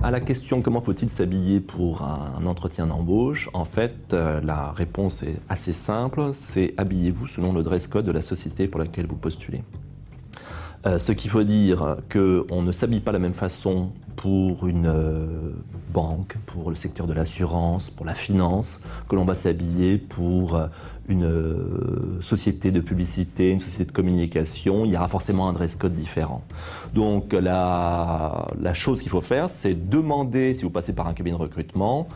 À la question « Comment faut-il s'habiller pour un entretien d'embauche ?», en fait, la réponse est assez simple, c'est « Habillez-vous selon le dress code de la société pour laquelle vous postulez ». Ce qu'il faut dire qu'on ne s'habille pas de la même façon pour une banque, pour le secteur de l'assurance, pour la finance, que l'on va s'habiller pour une société de publicité, une société de communication. Il y aura forcément un dress code différent. Donc la chose qu'il faut faire, c'est demander, si vous passez par un cabinet de recrutement,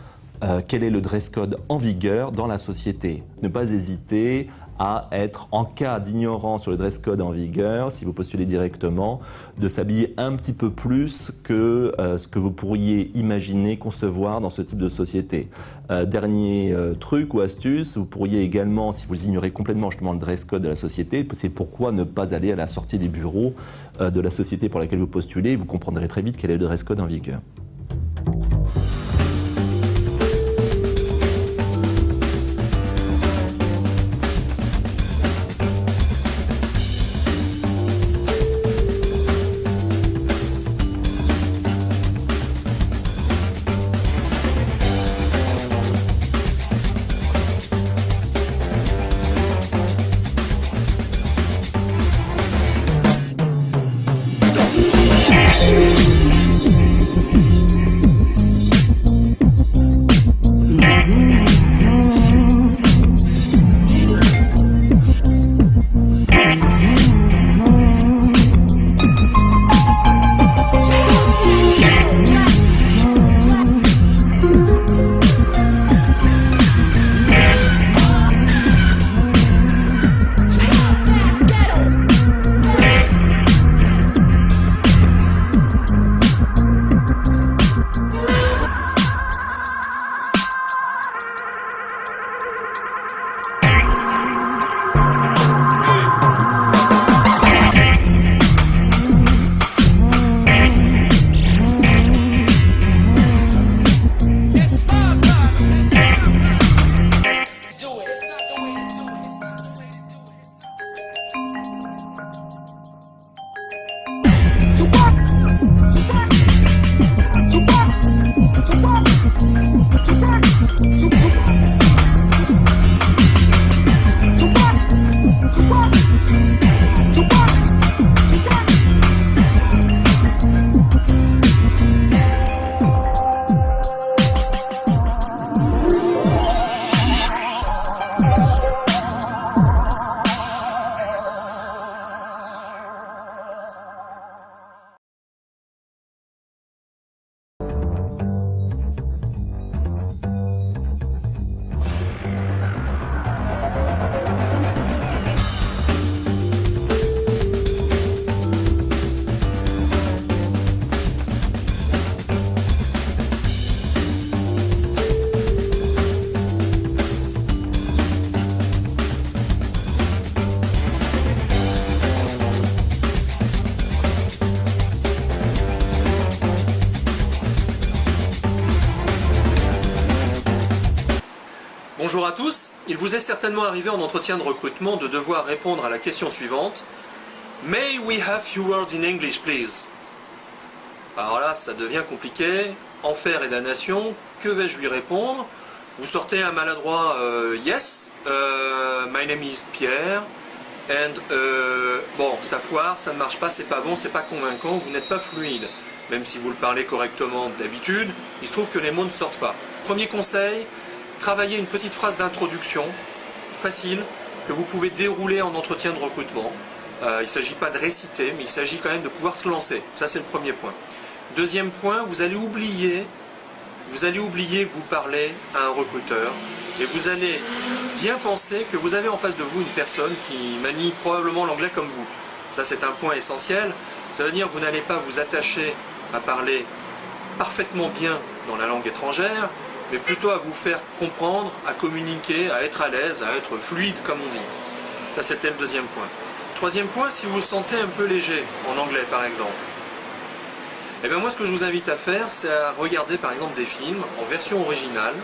quel est le dress code en vigueur dans la société. Ne pas hésiter à être, en cas d'ignorance sur le dress code en vigueur, si vous postulez directement, de s'habiller un petit peu plus que ce que vous pourriez imaginer, concevoir dans ce type de société. Dernier truc ou astuce, vous pourriez également, si vous ignorez complètement justement le dress code de la société, c'est pourquoi ne pas aller à la sortie des bureaux de la société pour laquelle vous postulez, vous comprendrez très vite quel est le dress code en vigueur. Bonjour à tous, il vous est certainement arrivé en entretien de recrutement de devoir répondre à la question suivante. May we have few words in English, please? Alors là, ça devient compliqué. Enfer et damnation, que vais-je lui répondre? Vous sortez un maladroit yes, my name is Pierre, and bon, ça foire, ça ne marche pas, c'est pas bon, c'est pas convaincant, vous n'êtes pas fluide. Même si vous le parlez correctement d'habitude, il se trouve que les mots ne sortent pas. Premier conseil, travaillez une petite phrase d'introduction, facile, que vous pouvez dérouler en entretien de recrutement. Il ne s'agit pas de réciter, mais il s'agit quand même de pouvoir se lancer. Ça, c'est le premier point. Deuxième point, vous allez oublier que vous parlez à un recruteur et vous allez bien penser que vous avez en face de vous une personne qui manie probablement l'anglais comme vous. Ça, c'est un point essentiel. Ça veut dire que vous n'allez pas vous attacher à parler parfaitement bien dans la langue étrangère, mais plutôt à vous faire comprendre, à communiquer, à être à l'aise, à être fluide comme on dit. Ça, c'était le deuxième point. Troisième point, si vous vous sentez un peu léger en anglais par exemple, eh bien moi ce que je vous invite à faire, c'est à regarder par exemple des films en version originale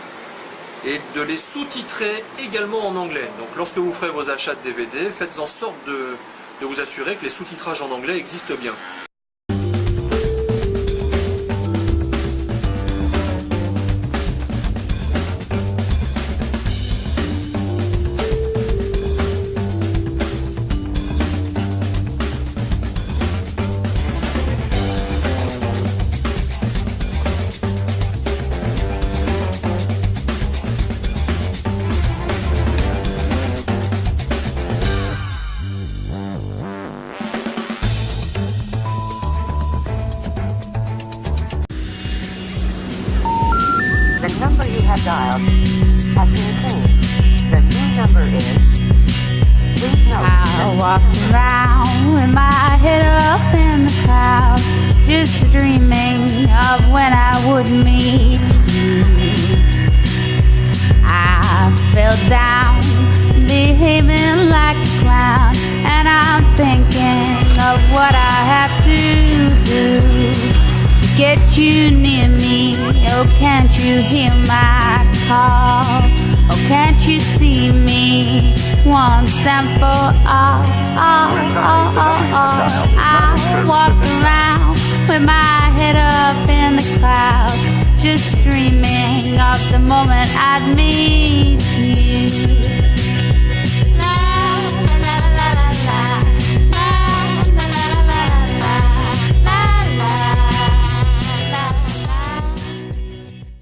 et de les sous-titrer également en anglais. Donc lorsque vous ferez vos achats de DVD, faites en sorte de vous assurer que les sous-titrages en anglais existent bien. The number you have dialed has been changed. The new number is... Please note... I walk around with my head up in the clouds, just dreaming of when I would meet you. I fell down, behaving like a clown, and I'm thinking of what I have to do get you near me. Oh, can't you hear my call? Oh, can't you see me once and for all? I walk around with my head up in the clouds, just dreaming of the moment I'd meet